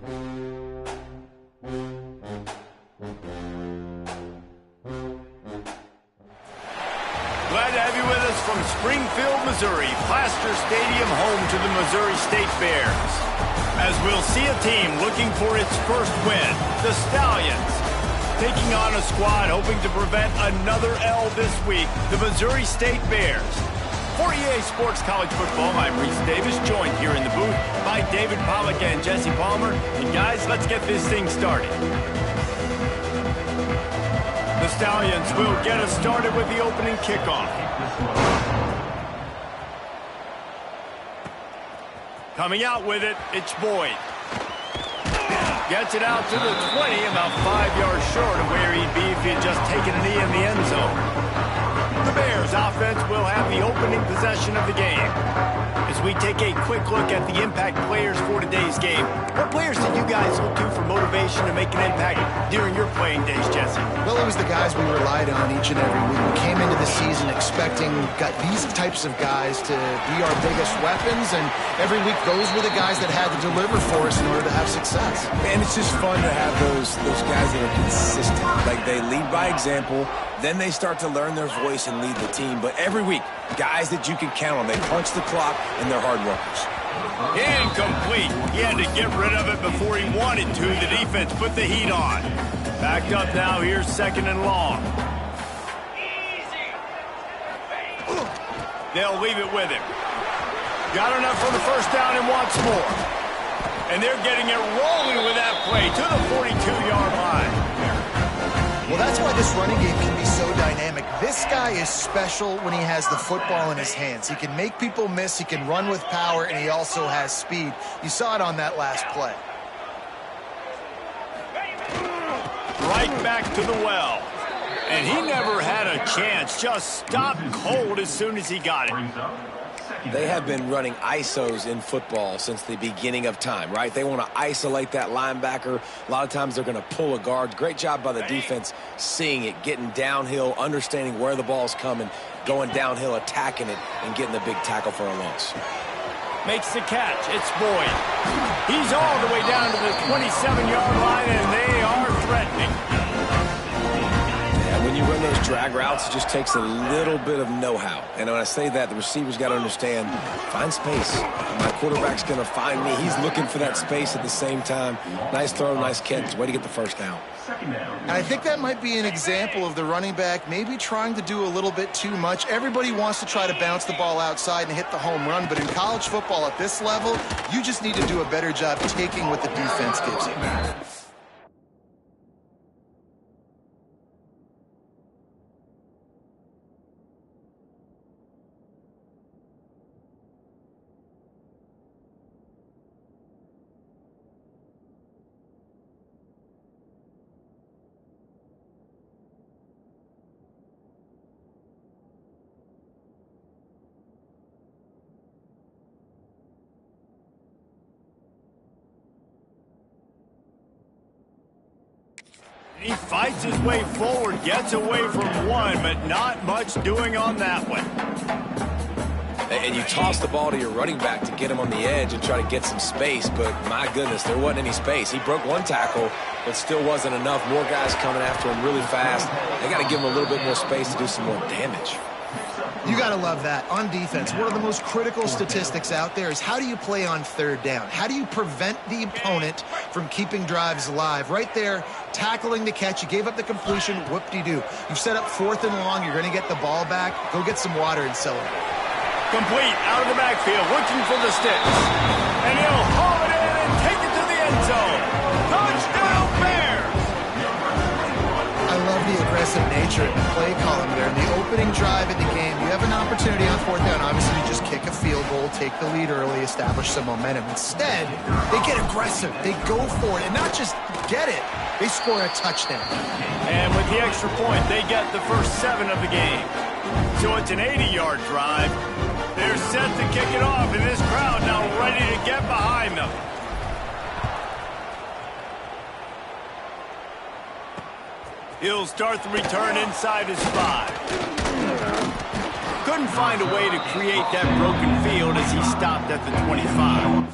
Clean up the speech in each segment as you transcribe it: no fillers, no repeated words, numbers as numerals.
Glad to have you with us from Springfield, Missouri, Plaster Stadium, home to the Missouri State Bears. As we'll see a team looking for its first win, the Stallions, taking on a squad hoping to prevent another L this week, the Missouri State Bears. For EA Sports College Football, I'm Reese Davis, joined here in the booth by David Pollock and Jesse Palmer. And guys, let's get this thing started. The Stallions will get us started with the opening kickoff. Coming out with it, it's Boyd. Gets it out to the 20, about 5 yards short of where he'd be if he had just taken a knee in the end zone. The Bears offense will have the opening possession of the game. As we take a quick look at the impact players for today's game, what players did you guys look to for motivation to make an impact during your playing days, Jesse? Well, it was the guys we relied on each and every week. We came into the season expecting these types of guys to be our biggest weapons, and every week those were the guys that had to deliver for us in order to have success. And it's just fun to have those guys that are consistent. Like, they lead by example, then they start to learn their voice and lead the team. But every week, guys that you can count on. They punch the clock, and they're hard workers. Incomplete. He had to get rid of it before he wanted to. The defense put the heat on. Backed up now. Here's second and long. They'll leave it with him. Got enough for the first down and wants more. And they're getting it rolling with that play to the 42-yard line. Well, that's why this running game can be so dynamic. This guy is special when he has the football in his hands. He can make people miss, he can run with power, and he also has speed. You saw it on that last play. Right back to the well. And he never had a chance. Just stopped cold as soon as he got it. They have been running ISOs in football since the beginning of time, right? They want to isolate that linebacker. A lot of times they're going to pull a guard. Great job by the defense seeing it, getting downhill, understanding where the ball's coming, going downhill, attacking it, and getting the big tackle for a loss. Makes the catch. It's Boyd. He's all the way down to the 27-yard line, and they are threatening. When you run those drag routes, it just takes a little bit of know-how. And when I say that, the receivers got to understand, find space. My quarterback's going to find me. He's looking for that space at the same time. Nice throw, nice catch. Way to get the first down. And I think that might be an example of the running back maybe trying to do a little bit too much. Everybody wants to try to bounce the ball outside and hit the home run, but in college football at this level, you just need to do a better job taking what the defense gives you. He fights his way forward, gets away from one, but not much doing on that one. And you toss the ball to your running back to get him on the edge and try to get some space, but my goodness, there wasn't any space. He broke one tackle, but still wasn't enough. More guys coming after him really fast. They got to give him a little bit more space to do some more damage. You got to love that. On defense, one of the most critical statistics out there is how do you play on third down? How do you prevent the opponent from keeping drives alive? Right there, tackling the catch. You gave up the completion. Whoop-de-doo. You've set up fourth and long. You're going to get the ball back. Go get some water and celebrate. Complete out of the backfield, looking for the sticks. And he'll haul it in and take it to the end zone. Touchdown, Bears! I love the aggressive nature of the play column there. In the opening drive of the game, you have an opportunity on fourth down. Obviously, you just kick a field goal, take the lead early, establish some momentum. Instead, they get aggressive. They go for it. And not just get it, they score a touchdown. And with the extra point, they get the first 7 of the game. So it's an 80-yard drive. They're set to kick it off, and this crowd now ready to get behind them. He'll start the return inside his 5. Couldn't find a way to create that broken field as he stopped at the 25.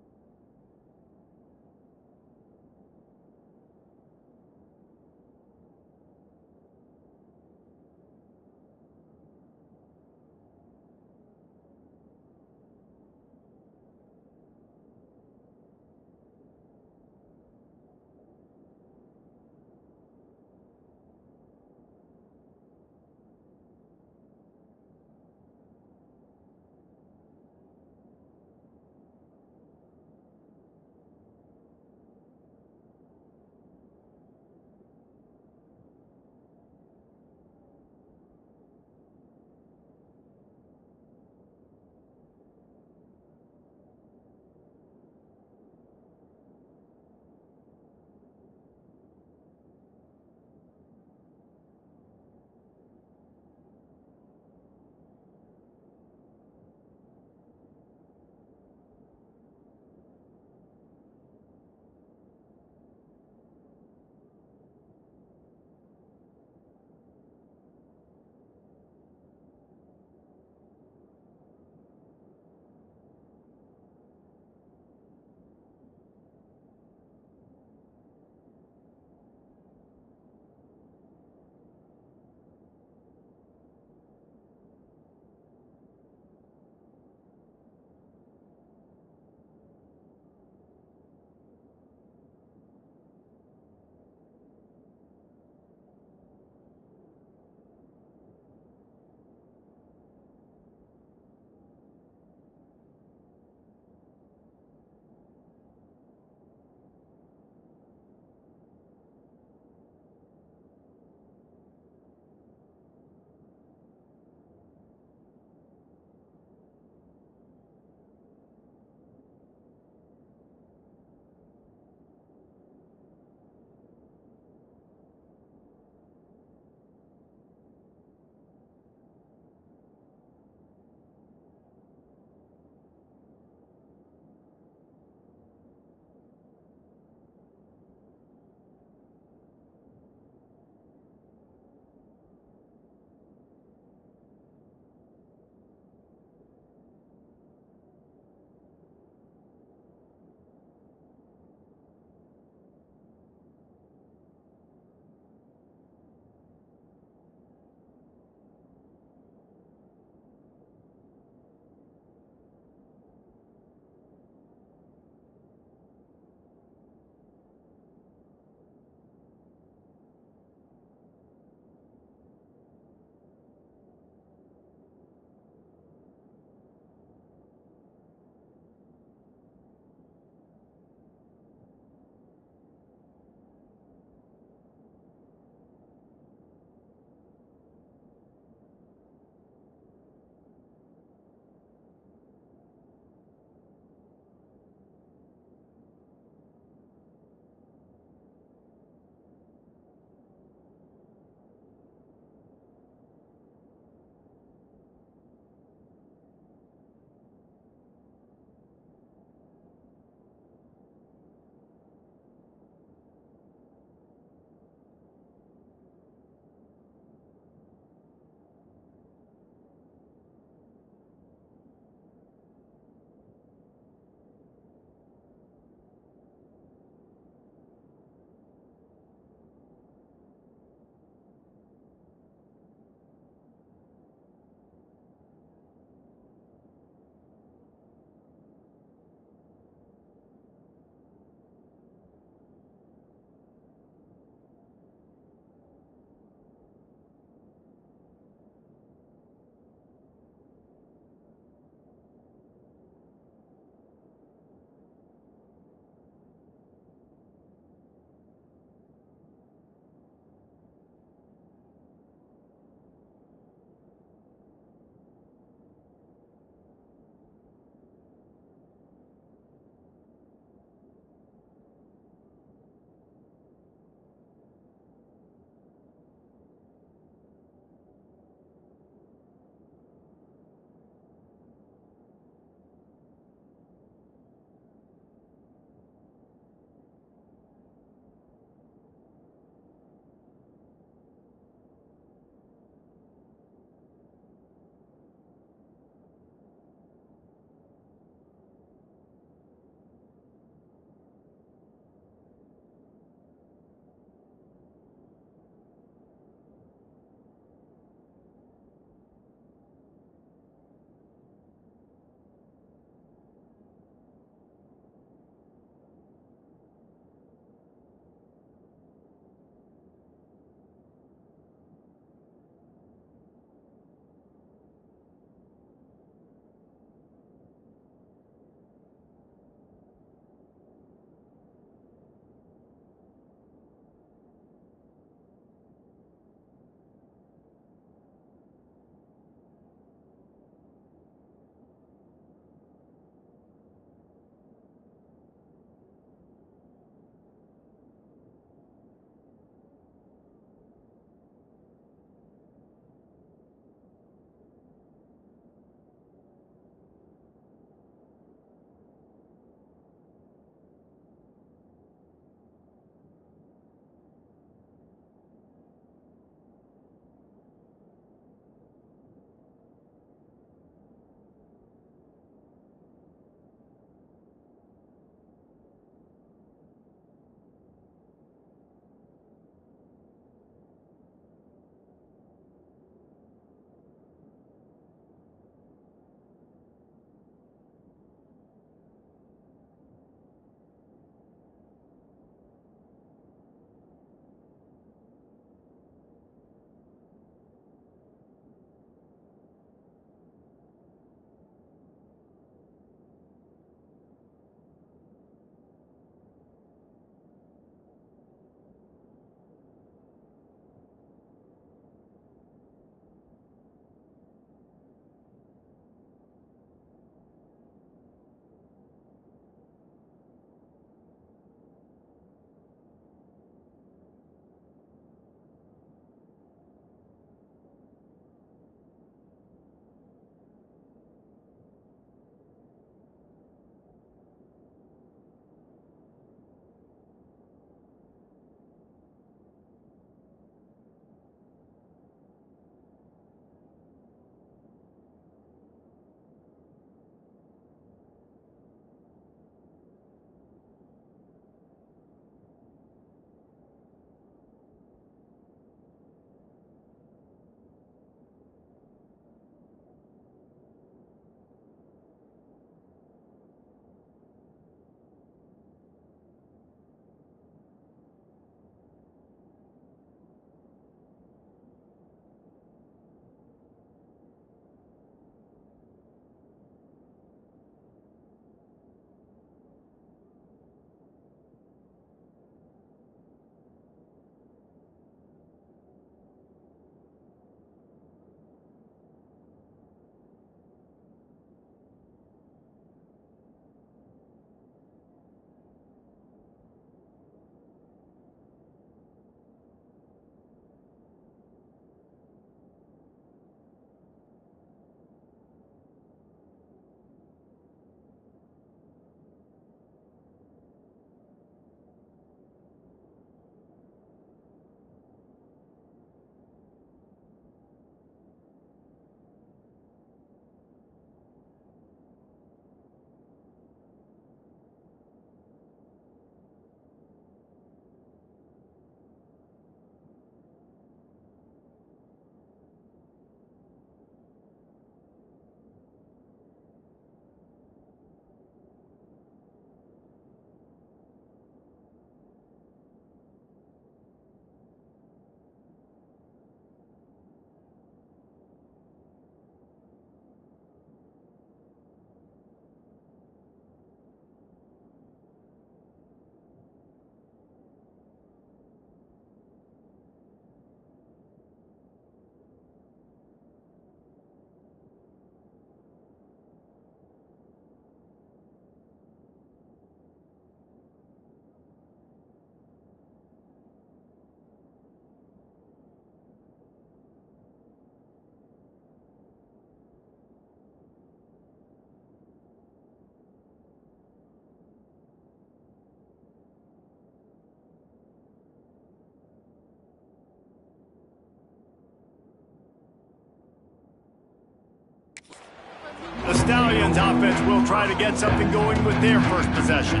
Stallions offense will try to get something going with their first possession.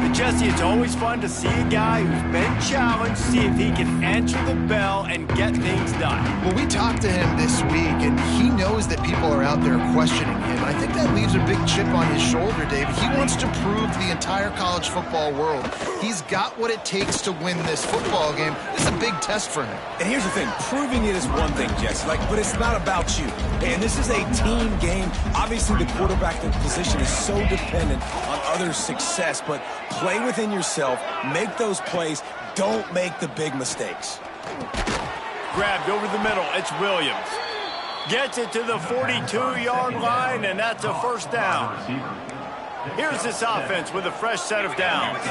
But Jesse, it's always fun to see a guy who's been challenged, see if he can answer the bell and get things done. Well, we talked to him this week, and he knows that people are out there questioning him. I think that leaves a big chip on his shoulder, David. He wants to prove to the entire college football world he's got what it takes to win this football game. This is a big test for him. And here's the thing, proving it is one thing, Jesse, but it's not about you. And this is a team game. Obviously, the quarterback position is so dependent on others' success, but play within yourself, make those plays, don't make the big mistakes. Grabbed over the middle, it's Williams. Gets it to the 42-yard line, and that's a first down. Here's this offense with a fresh set of downs.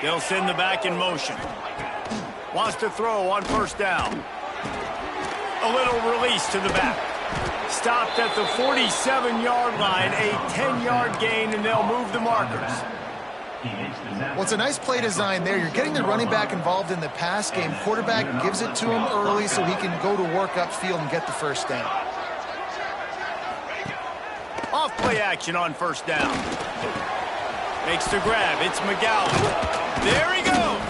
They'll send the back in motion. Wants to throw on first down. A little release to the back. Stopped at the 47-yard line, a 10-yard gain, and they'll move the markers. Well, it's a nice play design there. You're getting the running back involved in the pass game. Quarterback gives it to him early so he can go to work upfield and get the first down. Off play action on first down. Makes the grab. It's McGowan. There he goes.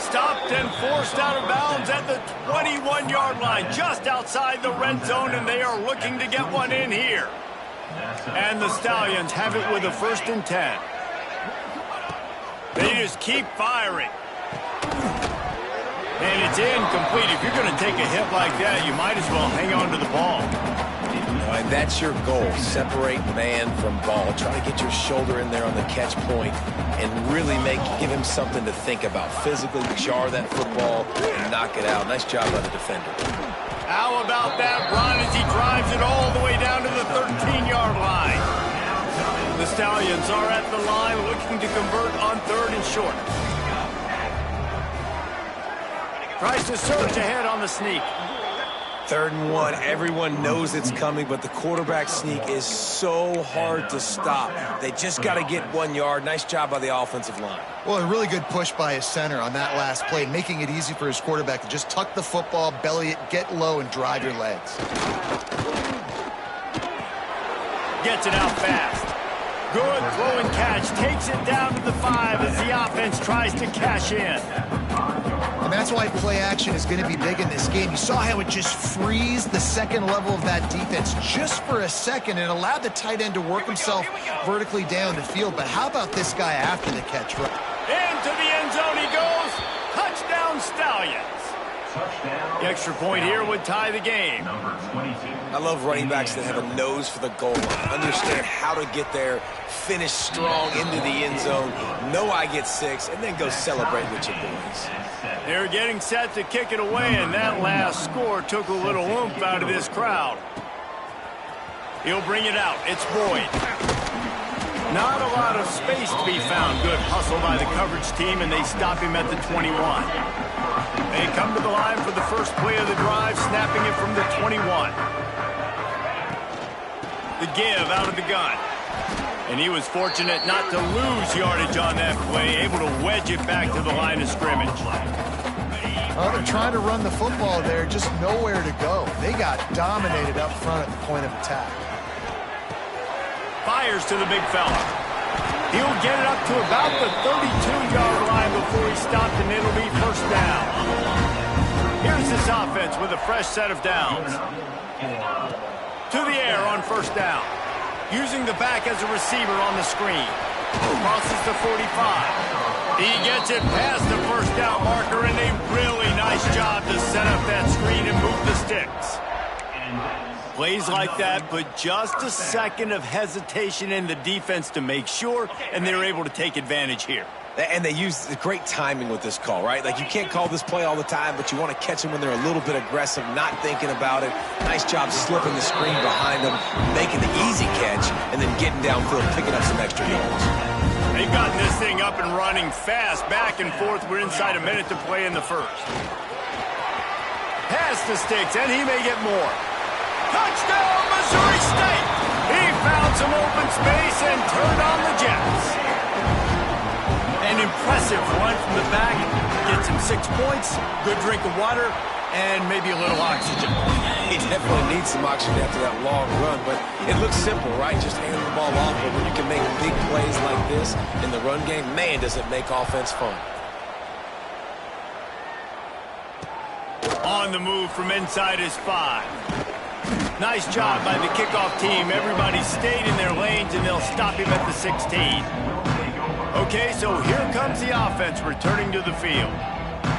Stopped and forced out of bounds at the 21-yard line, just outside the red zone, and they are looking to get one in here. And the Stallions have it with a 1st and 10. They just keep firing. And it's incomplete. If you're going to take a hit like that, you might as well hang on to the ball. And that's your goal. Separate man from ball. Try to get your shoulder in there on the catch point and really give him something to think about. Physically jar that football and knock it out. Nice job by the defender. How about that run as he drives it all the way down to the 13-yard line? The Stallions are at the line looking to convert on 3rd and short. Tries to surge ahead on the sneak. 3rd and 1. Everyone knows it's coming, but the quarterback sneak is so hard to stop. They just got to get 1 yard. Nice job by the offensive line. Well, a really good push by his center on that last play, making it easy for his quarterback to just tuck the football, belly it, get low, and drive your legs. Gets it out fast. Good throw and catch. Takes it down to the 5 as the offense tries to cash in. And that's why play action is going to be big in this game. You saw how it just freezed the second level of that defense just for a second. It allowed the tight end to work himself vertically down the field. But how about this guy after the catch? Into the end zone he goes. Touchdown Stallions. The extra point here would tie the game. I love running backs that have a nose for the goal line. Understand how to get there, finish strong into the end zone, know I get 6, and then go celebrate with your boys. They're getting set to kick it away, and that last score took a little oomph out of this crowd. He'll bring it out. It's Boyd. Not a lot of space to be found. Good hustle by the coverage team, and they stop him at the 21. They come to the line for the first play of the drive, snapping it from the 21. The give out of the gun. And he was fortunate not to lose yardage on that play, able to wedge it back to the line of scrimmage. Oh, they're trying to run the football there, just nowhere to go. They got dominated up front at the point of attack. Fires to the big fella. He'll get it up to about the 32-yard line before he's stopped, and it'll be first down. Here's this offense with a fresh set of downs. To the air on first down. Using the back as a receiver on the screen. Crosses the 45. He gets it past the first down marker, and a really nice job to set up that screen and move the sticks. Plays like that, but just a second of hesitation in the defense to make sure, and they're able to take advantage here. And they use great timing with this call, right? Like, you can't call this play all the time, but you want to catch them when they're a little bit aggressive, not thinking about it. Nice job slipping the screen behind them, making the easy catch, and then getting downfield, picking up some extra yards. They've gotten this thing up and running fast, back and forth. We're inside a minute to play in the first. Pass the sticks, and he may get more. Touchdown, Missouri State! He found some open space and turned on the Jets. An impressive run from the back. Gets him 6 points. Good drink of water. and maybe a little oxygen. He definitely needs some oxygen after that long run, but it looks simple, right? Just hand the ball off, but when you can make big plays like this in the run game, man, does it make offense fun. On the move from inside his 5. Nice job by the kickoff team. Everybody stayed in their lanes, and they'll stop him at the 16. Okay, so here comes the offense returning to the field.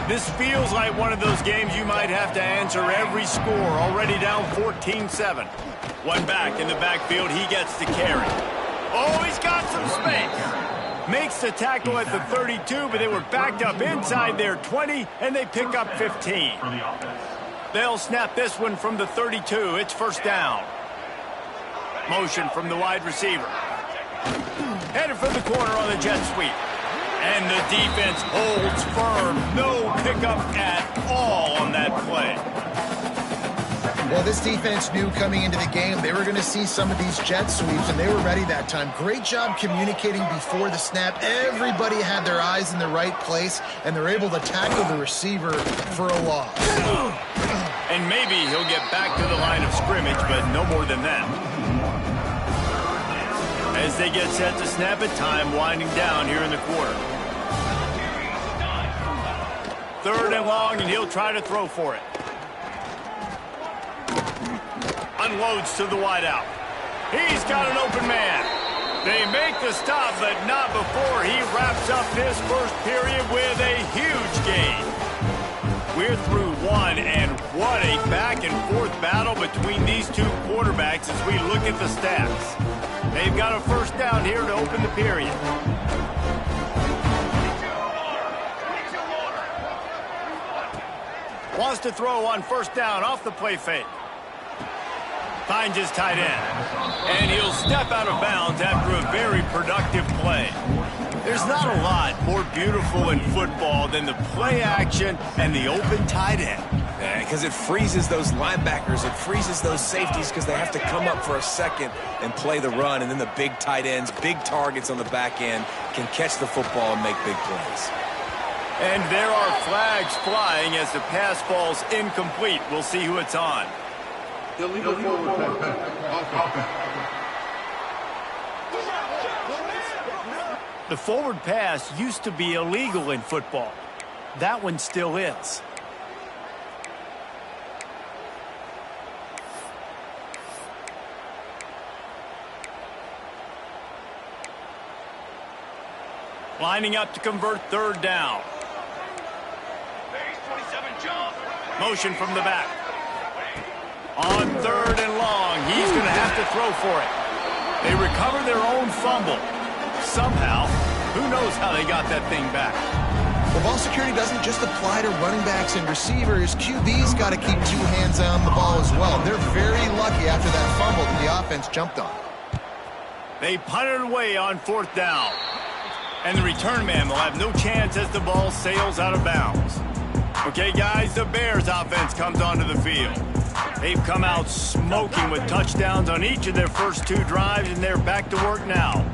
This feels like one of those games you might have to answer every score. Already down 14-7. One back in the backfield. He gets to carry. Oh, he's got some space. Makes the tackle at the 32, but they were backed up inside their 20, and they pick up 15. They'll snap this one from the 32. It's first down. Motion from the wide receiver. Headed for the corner on the jet sweep. And the defense holds firm. No pickup at all on that play. Well, this defense knew coming into the game they were going to see some of these jet sweeps, and they were ready that time. Great job communicating before the snap. Everybody had their eyes in the right place, and they're able to tackle the receiver for a loss. And maybe he'll get back to the line of scrimmage, but no more than that. As they get set to snap it, time winding down here in the quarter. 3rd and long, and he'll try to throw for it. Unloads to the wideout. He's got an open man. They make the stop, but not before he wraps up this first period with a huge gain. We're through one, and what a back-and-forth battle between these two quarterbacks as we look at the stats. They've got a first down here to open the period. Wants to throw on first down off the play fake. Finds his tight end. And he'll step out of bounds after a very productive play. There's not a lot more beautiful in football than the play action and the open tight end. Because it freezes those linebackers. It freezes those safeties because they have to come up for a second and play the run. And then the big tight ends, big targets on the back end can catch the football and make big plays. And there are flags flying as the pass falls incomplete. We'll see who it's on. Illegal forward pass. The forward pass used to be illegal in football. That one still is. Lining up to convert 3rd down. Motion from the back. On 3rd and long, he's going to have to throw for it. They recover their own fumble. Somehow, who knows how they got that thing back. Well, ball security doesn't just apply to running backs and receivers. QB's got to keep 2 hands on the ball as well. They're very lucky after that fumble that the offense jumped on. They punted away on 4th down. And the return man will have no chance as the ball sails out of bounds. Okay, guys, the Bears offense comes onto the field. They've come out smoking with touchdowns on each of their first 2 drives, and they're back to work now.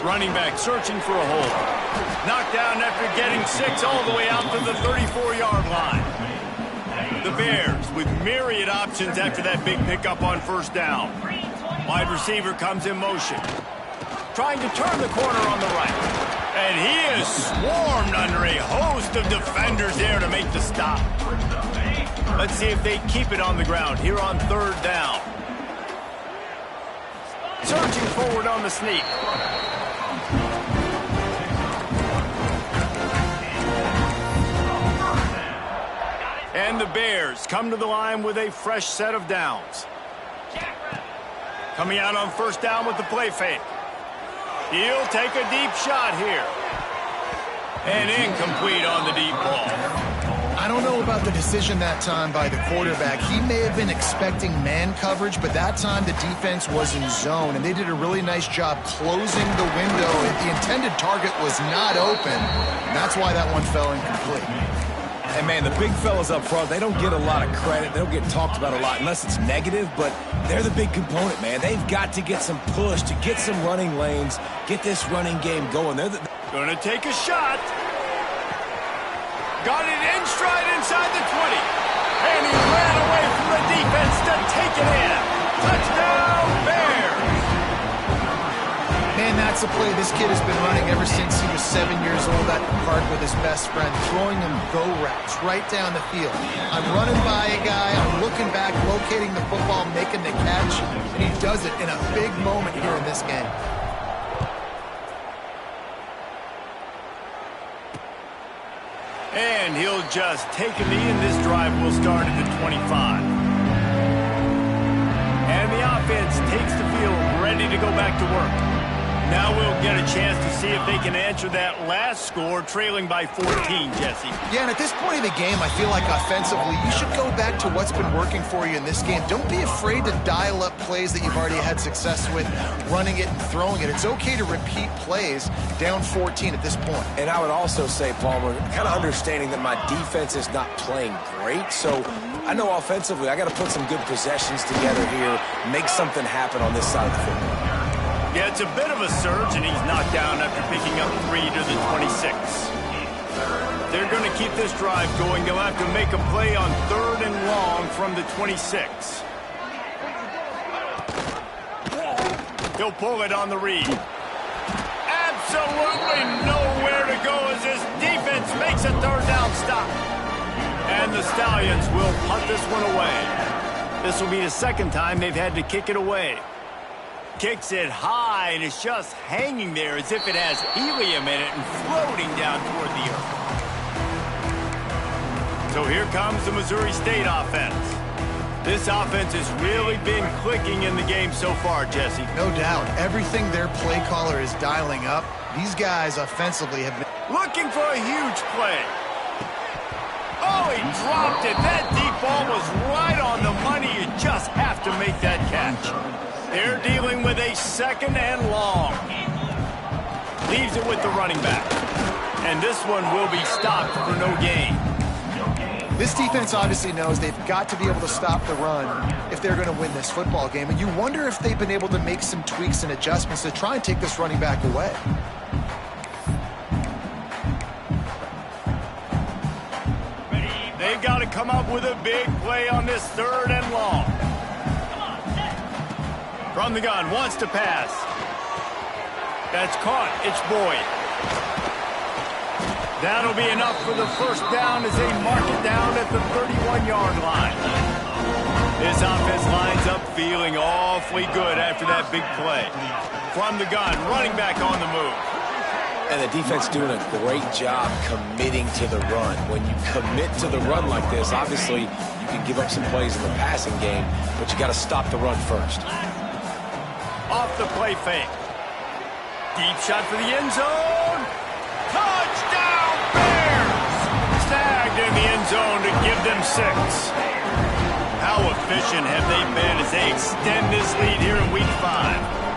Running back searching for a hole. Knocked down after getting 6 all the way out to the 34-yard line. The Bears with myriad options after that big pickup on 1st down. Wide receiver comes in motion. Trying to turn the corner on the right. And he is swarmed under a host of defenders there to make the stop. Let's see if they keep it on the ground here on 3rd down. Searching forward on the sneak. And the Bears come to the line with a fresh set of downs. Coming out on 1st down with the play fake. He'll take a deep shot here. And incomplete on the deep ball. I don't know about the decision that time by the quarterback. He may have been expecting man coverage, but that time the defense was in zone, and they did a really nice job closing the window. The intended target was not open, and that's why that one fell incomplete. And, man, the big fellas up front, they don't get a lot of credit. They don't get talked about a lot unless it's negative, but they're the big component, man. They've got to get some push, to get some running lanes, get this running game going. Gonna take a shot. Got it in stride inside the 20. And he ran away from the defense to take it in. Touchdown, Bears! Man, that's a play this kid has been running ever since he was 7 years old at the park with his best friend, throwing him go routes right down the field. I'm running by a guy, I'm looking back, locating the football, making the catch, and he does it in a big moment here in this game. And he'll just take a knee, and this drive will start at the 25. And the offense takes the field, ready to go back to work. Now we'll get a chance to see if they can answer that last score, trailing by 14, Jesse. Yeah, and at this point in the game, I feel like offensively, you should go back to what's been working for you in this game. Don't be afraid to dial up plays that you've already had success with, running it and throwing it. It's okay to repeat plays down 14 at this point. And I would also say, Palmer, kind of understanding that my defense is not playing great, so I know offensively I got to put some good possessions together here, make something happen on this side of the football. Yeah, it's a bit of a surge, and he's knocked down after picking up 3 to the 26. They're going to keep this drive going. They'll have to make a play on 3rd and long from the 26. He'll pull it on the read. Absolutely nowhere to go as this defense makes a 3rd down stop. And the Stallions will punt this one away. This will be the 2nd time they've had to kick it away. Kicks it high, and it's just hanging there as if it has helium in it and floating down toward the earth. So here comes the Missouri State offense. This offense has really been clicking in the game so far, Jesse. No doubt. Everything their play caller is dialing up, these guys offensively have been looking for a huge play. Oh, he dropped it. That deep ball was right on the money. You just have to make that catch. They're dealing with a 2nd and long. Leaves it with the running back. And this one will be stopped for no gain. This defense obviously knows they've got to be able to stop the run if they're going to win this football game. And you wonder if they've been able to make some tweaks and adjustments to try and take this running back away. They've got to come up with a big play on this 3rd and long. From the gun, wants to pass. That's caught. It's Boyd. That'll be enough for the 1st down as they mark it down at the 31-yard line. This offense lines up feeling awfully good after that big play. From the gun, running back on the move. And the defense doing a great job committing to the run. When you commit to the run like this, obviously you can give up some plays in the passing game, but you got to stop the run first. Off the play fake. Deep shot for the end zone. Touchdown, Bears! Snagged in the end zone to give them 6. How efficient have they been as they extend this lead here in Week 5?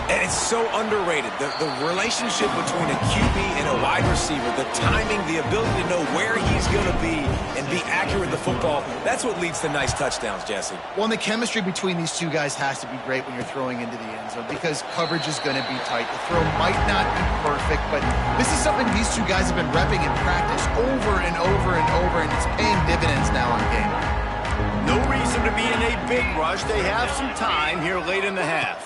And it's so underrated. The relationship between a QB and a wide receiver, the timing, the ability to know where he's going to be and be accurate with the football, that's what leads to nice touchdowns, Jesse. Well, and the chemistry between these two guys has to be great when you're throwing into the end zone because coverage is going to be tight. The throw might not be perfect, but this is something these two guys have been repping in practice over and over and over, and it's paying dividends now on game. No reason to be in a big rush. They have some time here late in the half.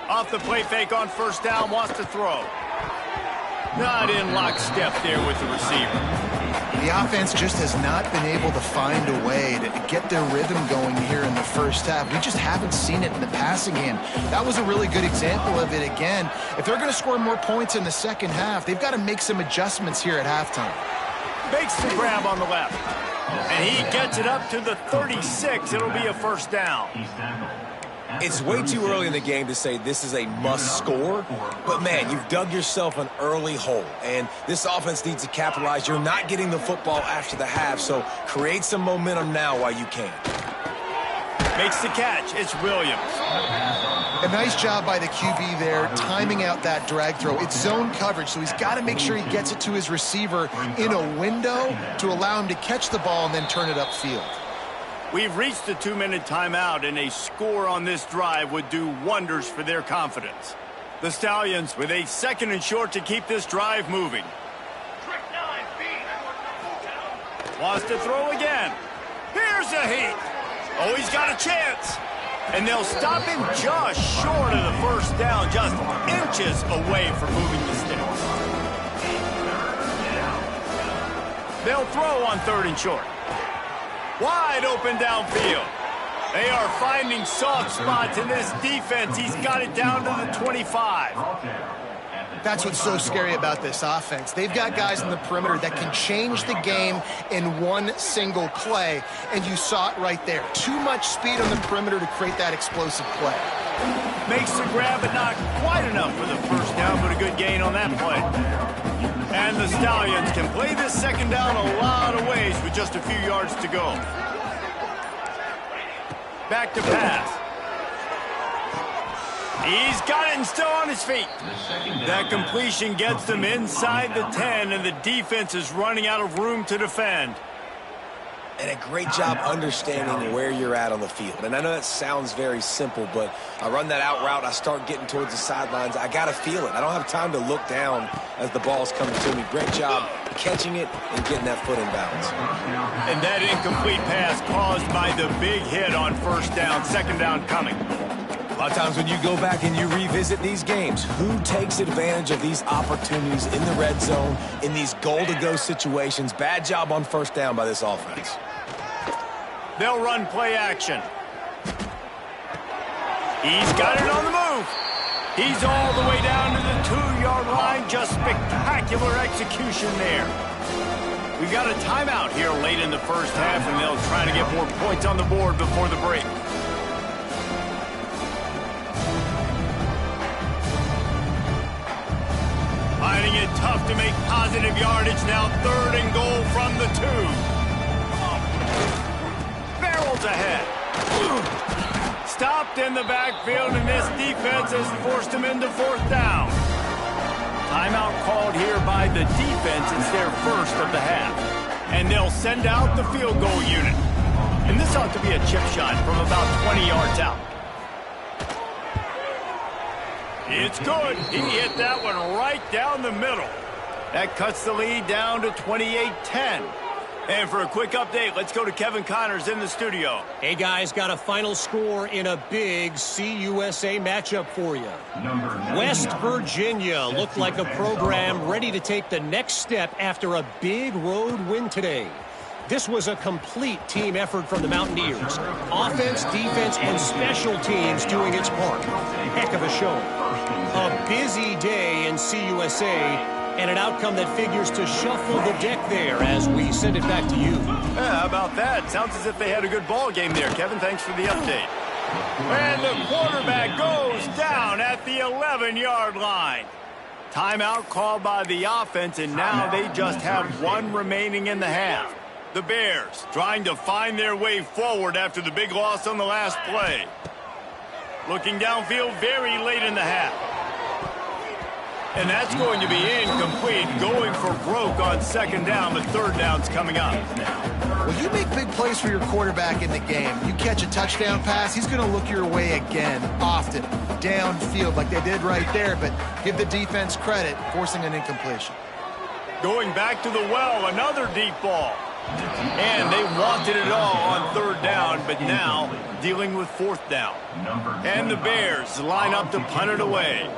Off the play fake on 1st down, wants to throw. Not in lockstep there with the receiver. The offense just has not been able to find a way to get their rhythm going here in the 1st half. We just haven't seen it in the passing game. That was a really good example of it again. If they're going to score more points in the 2nd half, they've got to make some adjustments here at halftime. Makes the grab on the left. And he gets it up to the 36. It'll be a 1st down. It's way too early in the game to say this is a must score, but man, you've dug yourself an early hole, and this offense needs to capitalize. You're not getting the football after the half, so create some momentum now while you can. Makes the catch. It's Williams. A nice job by the QB there, timing out that drag throw. It's zone coverage, so he's got to make sure he gets it to his receiver in a window to allow him to catch the ball and then turn it upfield. We've reached the 2-minute timeout, and a score on this drive would do wonders for their confidence. The Stallions with a 2nd and short to keep this drive moving. Wants to throw again. Here's a heat. Oh, he's got a chance. And they'll stop him just short of the first down, just inches away from moving the sticks. They'll throw on 3rd and short. Wide open downfield. They are finding soft spots in this defense. He's got it down to the 25. That's what's so scary about this offense. They've got guys in the perimeter that can change the game in one single play, and you saw it right there. Too much speed on the perimeter to create that explosive play. Makes the grab, but not quite enough for the first down, but a good gain on that play. And the Stallions can play this 2nd down a lot of ways with just a few yards to go. Back to pass. He's got it and still on his feet. That completion gets them inside the 10, and the defense is running out of room to defend. And a great job understanding where you're at on the field. And I know that sounds very simple, but I run that out route, I start getting towards the sidelines. I got to feel it. I don't have time to look down as the ball's coming to me. Great job catching it and getting that foot in bounds. And that incomplete pass caused by the big hit on 1st down, 2nd down coming. A lot of times when you go back and you revisit these games, who takes advantage of these opportunities in the red zone, in these goal-to-go situations? Bad job on 1st down by this offense. They'll run play action. He's got it on the move. He's all the way down to the 2-yard line. Just spectacular execution there. We've got a timeout here late in the first half, and they'll try to get more points on the board before the break. Finding it tough to make positive yardage now. 3rd and goal from the 2. Barrels ahead. Stopped in the backfield, and this defense has forced him into 4th down. Timeout called here by the defense. It's their first of the half. And they'll send out the field goal unit. And this ought to be a chip shot from about 20 yards out. It's good. He hit that one right down the middle. That cuts the lead down to 28-10. And for a quick update, let's go to Kevin Connors in the studio. Hey, guys, got a final score in a big CUSA matchup for you. West Virginia looked like a program ready to take the next step after a big road win today. This was a complete team effort from the Mountaineers. Offense, defense, and special teams doing its part. Heck of a show. A busy day in CUSA, and an outcome that figures to shuffle the deck there as we send it back to you. Yeah, how about that? Sounds as if they had a good ball game there, Kevin. Thanks for the update. And the quarterback goes down at the 11-yard line. Timeout called by the offense, and now they just have one remaining in the half. The Bears trying to find their way forward after the big loss on the last play. Looking downfield very late in the half. And that's going to be incomplete, going for broke on 2nd down, but 3rd down's coming up. Well, you make big plays for your quarterback in the game. You catch a touchdown pass, he's going to look your way again, often, downfield like they did right there, but give the defense credit, forcing an incompletion. Going back to the well, another deep ball. And they wanted it all on 3rd down, but now dealing with 4th down. And the Bears line up to punt it away.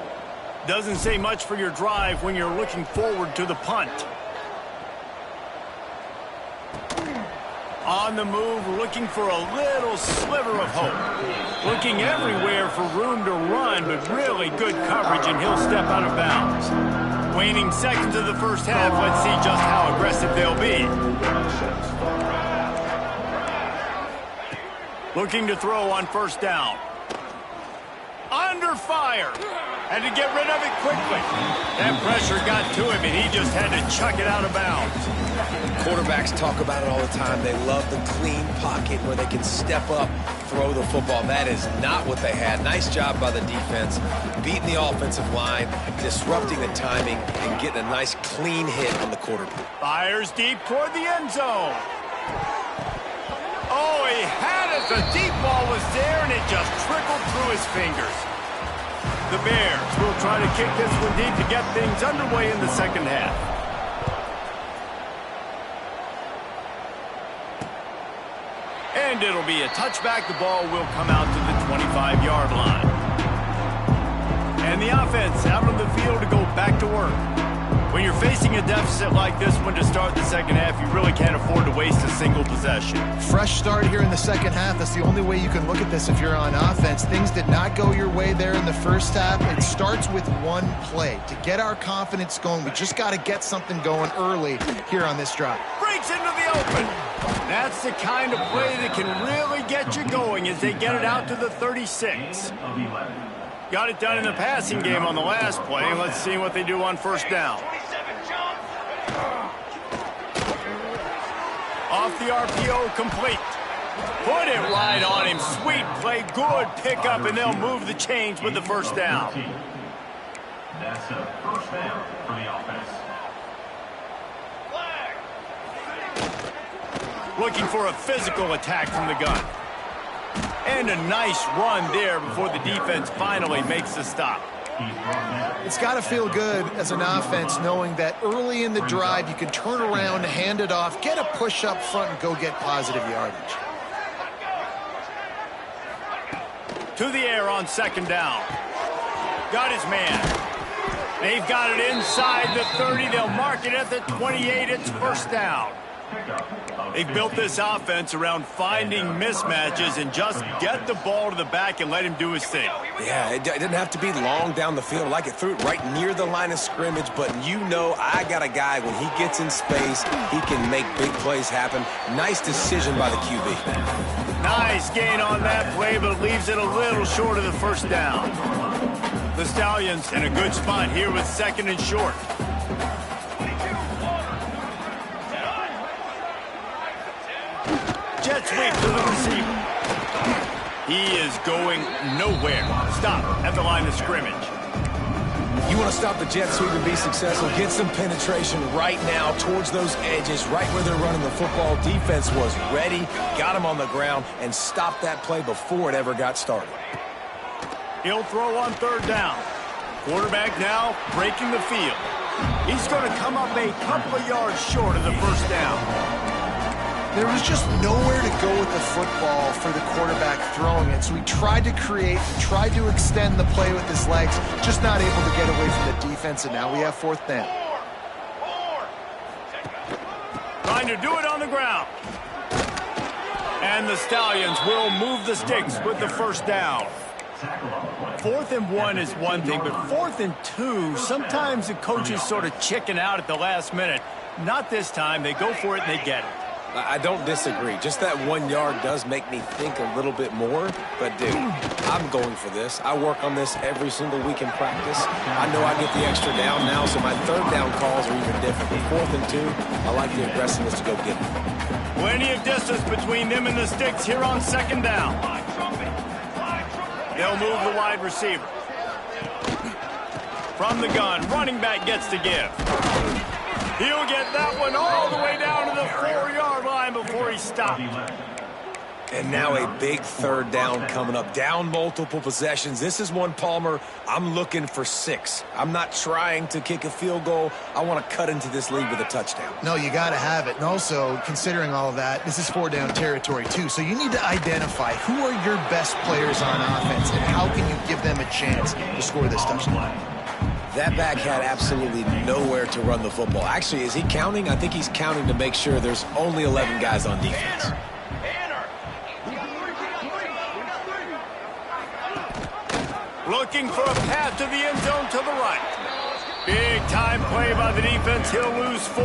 Doesn't say much for your drive when you're looking forward to the punt. On the move, looking for a little sliver of hope. Looking everywhere for room to run, but really good coverage, and he'll step out of bounds. Waning seconds of the first half, let's see just how aggressive they'll be. Looking to throw on 1st down. Under fire. Had to get rid of it quickly. That pressure got to him, and he just had to chuck it out of bounds. Quarterbacks talk about it all the time. They love the clean pocket where they can step up, throw the football. That is not what they had. Nice job by the defense, beating the offensive line, disrupting the timing, and getting a nice clean hit on the quarterback. Fires deep toward the end zone. Oh, he had it. The deep ball was there, and it just trickled through his fingers. The Bears will try to kick this one deep to get things underway in the second half. And it'll be a touchback. The ball will come out to the 25-yard line. And the offense out on the field to go back to work. When you're facing a deficit like this one to start the second half, you really can't afford to waste a single possession. Fresh start here in the second half. That's the only way you can look at this if you're on offense. Things did not go your way there in the first half. It starts with one play. To get our confidence going, we just got to get something going early here on this drive. Breaks into the open. That's the kind of play that can really get you going as they get it out to the 36. Got it done in the passing game on the last play. Let's see what they do on first down. Off the RPO, complete. Put it right on him. Sweet play, good pickup, and they'll move the chains with the first down. That's a first down for the offense. Looking for a physical attack from the gun. And a nice run there before the defense finally makes the stop. It's got to feel good as an offense knowing that early in the drive you can turn around, hand it off, get a push up front, and go get positive yardage. To the air on second down. Got his man. They've got it inside the 30. They'll mark it at the 28. It's first down. They've built this offense around finding mismatches and just get the ball to the back and let him do his thing. Yeah, it didn't have to be long down the field. Like it threw it right near the line of scrimmage, but you know I got a guy, when he gets in space, he can make big plays happen. Nice decision by the QB. Nice gain on that play, but it leaves it a little short of the first down. The Stallions in a good spot here with second and short. Jet sweep to the receiver. He is going nowhere. Stop at the line of scrimmage. You want to stop the jet sweep and be successful, get some penetration right now towards those edges, right where they're running the football. Defense was ready, got him on the ground, and stopped that play before it ever got started. He'll throw on third down. Quarterback now breaking the field. He's going to come up a couple of yards short of the first down. There was just nowhere to go with the football for the quarterback throwing it. So he tried to create, tried to extend the play with his legs, just not able to get away from the defense, and now we have fourth down. Trying to do it on the ground. And the Stallions will move the sticks with the first down. 4th and 1 is one thing, but 4th and 2, sometimes the coaches sort of chicken out at the last minute. Not this time. They go for it and they get it. I don't disagree. Just that 1 yard does make me think a little bit more. But, dude, I'm going for this. I work on this every single week in practice. I know I get the extra down now, so my third down calls are even different. But 4th and 2, I like the aggressiveness to go get it. Plenty of distance between them and the sticks here on second down. They'll move the wide receiver. From the gun, running back gets to give. He'll get that one all the way down to the 4-yard line before he stopped. And now a big third down coming up. Down multiple possessions. This is one, Palmer, I'm looking for 6. I'm not trying to kick a field goal. I want to cut into this lead with a touchdown. No, you got to have it. And also, considering all of that, this is 4-down territory too. So you need to identify who are your best players on offense and how can you give them a chance to score this touchdown. That back had absolutely nowhere to run the football. Actually, is he counting? I think he's counting to make sure there's only 11 guys on defense. Looking for a path to the end zone to the right. Big time play by the defense. He'll lose 4.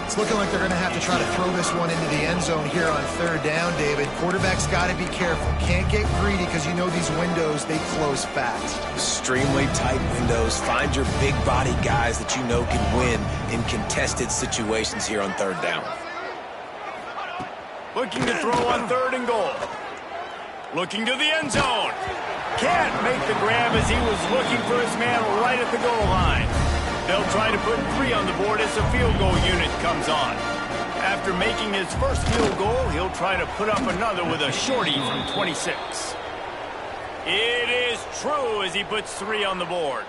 It's looking like they're going to have to try to throw this one into the end zone here on third down, David. Quarterback's got to be careful. Can't get greedy because you know these windows, they close fast. Extremely tight windows. Find your big body guys that you know can win in contested situations here on third down. Looking to throw on 3rd and goal. Looking to the end zone. Can't make the grab as he was looking for his man right at the goal line. They'll try to put 3 on the board as the field goal unit comes on. After making his first field goal, he'll try to put up another with a shorty from 26. It is true as he puts 3 on the board.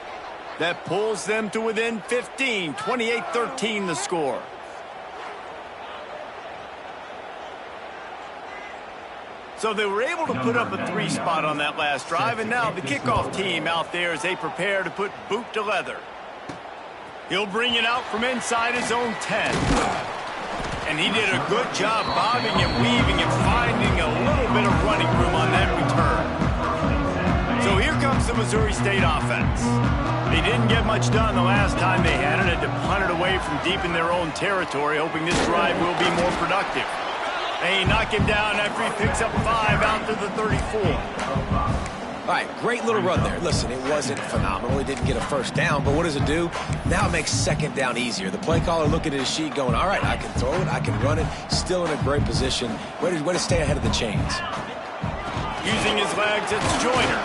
That pulls them to within 15, 28-13 the score. So they were able to put up a 3 spot on that last drive, and now the kickoff team out there as they prepare to put boot to leather. He'll bring it out from inside his own 10. And he did a good job bobbing and weaving and finding a little bit of running room on that return. So here comes the Missouri State offense. They didn't get much done the last time they had it. Had to punt it away from deep in their own territory, hoping this drive will be more productive. They knock him down after he picks up 5 out to the 34. All right, great little run there. Listen, it wasn't phenomenal. He didn't get a first down, but what does it do? Now it makes second down easier. The play caller looking at his sheet going, all right, I can throw it, I can run it, still in a great position. Way to stay ahead of the chains. Using his legs, it's Joyner.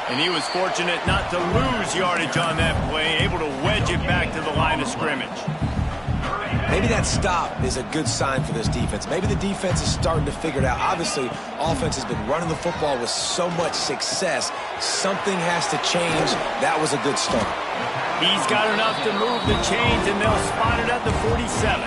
And he was fortunate not to lose yardage on that play, able to wedge it back to the line of scrimmage. Maybe that stop is a good sign for this defense. Maybe the defense is starting to figure it out. Obviously, offense has been running the football with so much success. Something has to change. That was a good start. He's got enough to move the chains, and they'll spot it at the 47.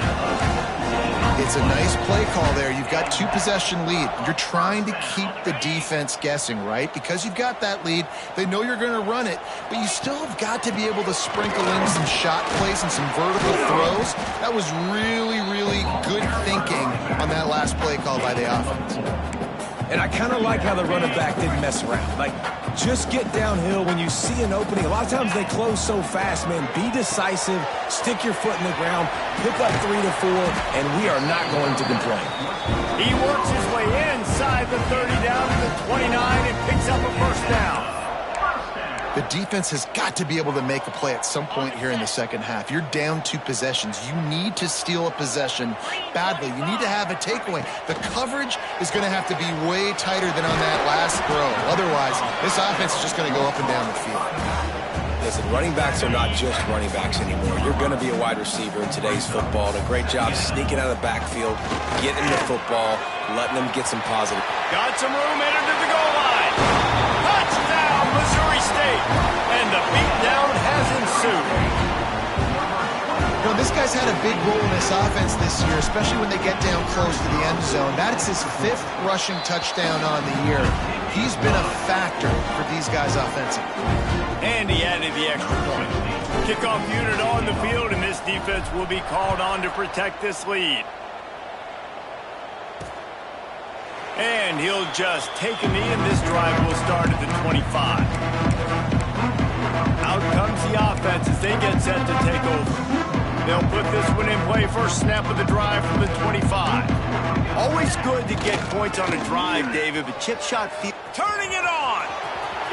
It's a nice play call there. You've got 2-possession lead. You're trying to keep the defense guessing, right? Because you've got that lead, they know you're going to run it, but you still have got to be able to sprinkle in some shot plays and some vertical throws. That was really, really good thinking on that last play call by the offense. And I kind of like how the running back didn't mess around. Like, just get downhill when you see an opening. A lot of times they close so fast, man. Be decisive, stick your foot in the ground, pick up 3 to 4, and we are not going to complain. He works his way inside the 30 down to the 29 and picks up a first down. The defense has got to be able to make a play at some point here in the second half. You're down 2 possessions. You need to steal a possession badly. You need to have a takeaway. The coverage is going to have to be way tighter than on that last throw. Otherwise, this offense is just going to go up and down the field. Listen, running backs are not just running backs anymore. You're going to be a wide receiver in today's football. And a great job sneaking out of the backfield, getting the football, letting them get some positive. Got some room, entered to the goal line. Touchdown, Missouri State. And the beatdown has ensued. You know, this guy's had a big role in this offense this year, especially when they get down close to the end zone. That's his 5th rushing touchdown on the year. He's been a factor for these guys offensively. And he added the extra point. Kickoff unit on the field, and this defense will be called on to protect this lead. And he'll just take a knee, and this drive will start at the 25. Out comes the offense as they get set to take over. They'll put this one in play first snap of the drive from the 25. Always good to get points on a drive, David, but chip shot turning it on.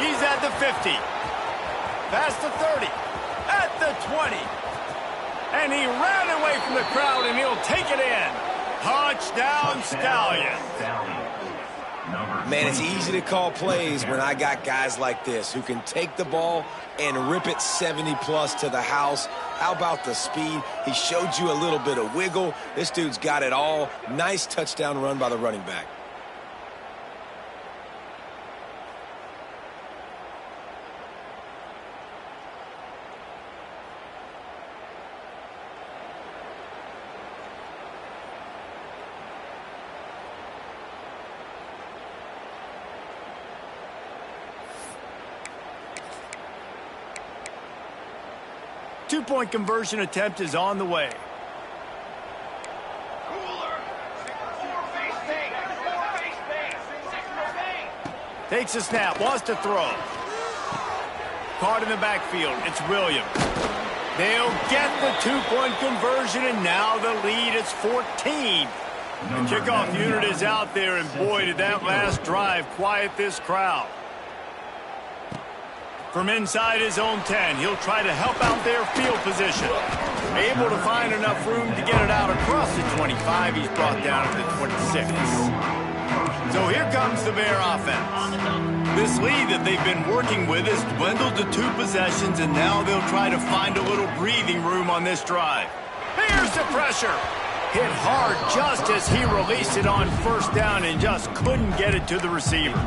He's at the 50. Past the 30. At the 20. And he ran away from the crowd, and he'll take it in. Touchdown, Stallion. Man, it's easy to call plays when I got guys like this who can take the ball and rip it 70-plus to the house. How about the speed? He showed you a little bit of wiggle. This dude's got it all. Nice touchdown run by the running back. Two-point conversion attempt is on the way. Takes a snap, wants to throw. Caught in the backfield, it's Williams. They'll get the two-point conversion, and now the lead is 14. The kickoff unit is out there, and boy, did that last drive quiet this crowd. From inside his own 10, he'll try to help out their field position. Able to find enough room to get it out across the 25. He's brought down to the 26. So here comes the Bear offense. This lead that they've been working with has dwindled to 2 possessions, and now they'll try to find a little breathing room on this drive. Here's the pressure. Hit hard just as he released it on first down and just couldn't get it to the receiver.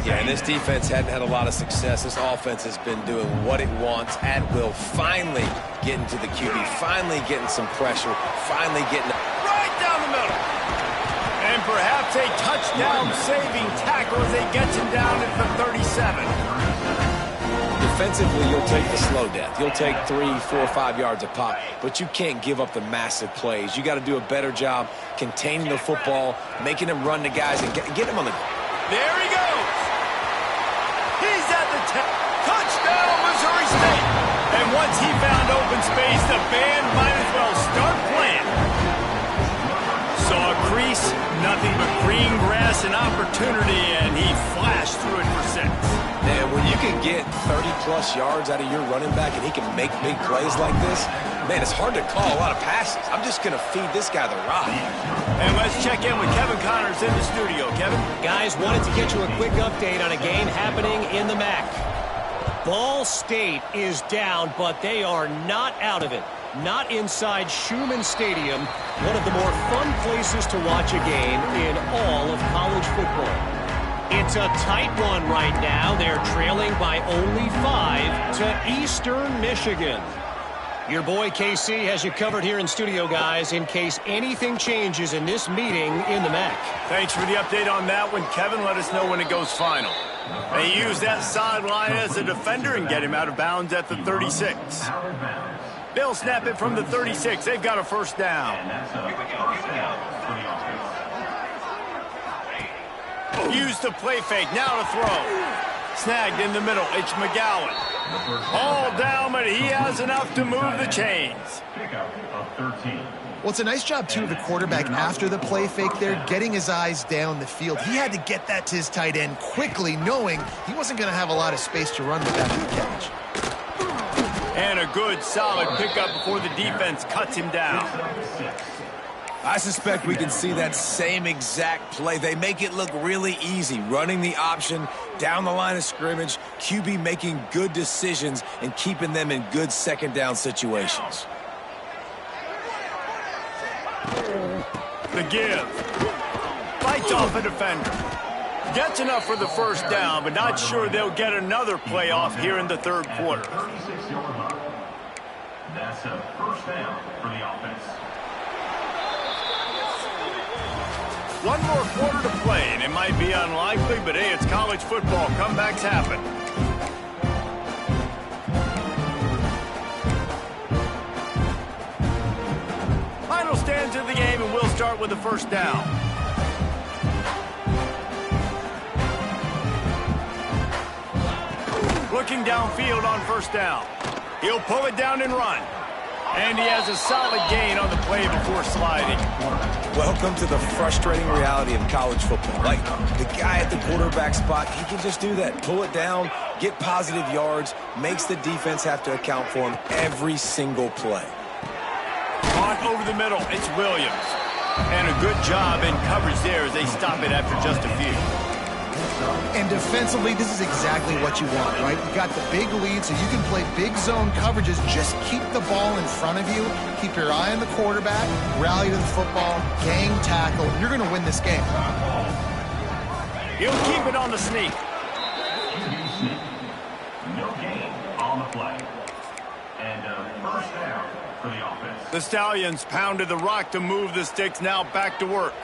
Yeah, and this defense hadn't had a lot of success. This offense has been doing what it wants at will, finally getting to the QB, finally getting some pressure, finally getting right down the middle. And perhaps a touchdown-saving tackle as they get him down at the 37. Defensively, you'll take the slow death. You'll take 3, 4, 5 yards a pop, but you can't give up the massive plays. You got to do a better job containing the football, making them run to guys, and get them on the... There he goes. He's at the 10. Touchdown, Missouri State. And once he found open space, the band might as well start playing. Saw a crease, nothing but green grass and opportunity, and he flashed through it for 6. And when you can get 30-plus yards out of your running back and he can make big plays like this, man, it's hard to call a lot of passes. I'm just going to feed this guy the rock. And let's check in with Kevin Connors in the studio. Kevin? Guys, wanted to get you a quick update on a game happening in the MAC. Ball State is down, but they are not out of it. Not inside Schumann Stadium, one of the more fun places to watch a game in all of college football. It's a tight one right now. They're trailing by only 5 to Eastern Michigan. Your boy KC has you covered here in studio, guys, in case anything changes in this meeting in the MAC. Thanks for the update on that one, Kevin. Let us know when it goes final. They use that sideline as a defender and get him out of bounds at the 36. They'll snap it from the 36. They've got a first down. Use the play fake. Now to throw. Snagged in the middle. It's McGowan. All down, but he has enough to move the chains. Well, it's a nice job, too, of the quarterback after the play fake there, getting his eyes down the field. He had to get that to his tight end quickly, knowing he wasn't going to have a lot of space to run with that catch. And a good, solid pickup before the defense cuts him down. I suspect we can see that same exact play. They make it look really easy, running the option down the line of scrimmage, QB making good decisions and keeping them in good second down situations. The give. Fights off a defender. Gets enough for the first down, but not sure they'll get another playoff here in the third quarter. That's a first down for the offense. One more quarter to play, and it might be unlikely, but hey, it's college football. Comebacks happen. Final stands of the game, and we'll start with the first down. Looking downfield on first down. He'll pull it down and run. And he has a solid gain on the play before sliding. Welcome to the frustrating reality of college football. Like, the guy at the quarterback spot, he can just do that. Pull it down, get positive yards, makes the defense have to account for him every single play. On over the middle, it's Williams. And a good job in coverage there as they stop it after just a few. And defensively, this is exactly what you want, right? You got the big lead, so you can play big zone coverages. Just keep the ball in front of you. Keep your eye on the quarterback. Rally to the football. Gang tackle. You're going to win this game. He'll keep it on the sneak. No gain on the play. And a first down for the offense. The Stallions pounded the rock to move the sticks. Now back to work.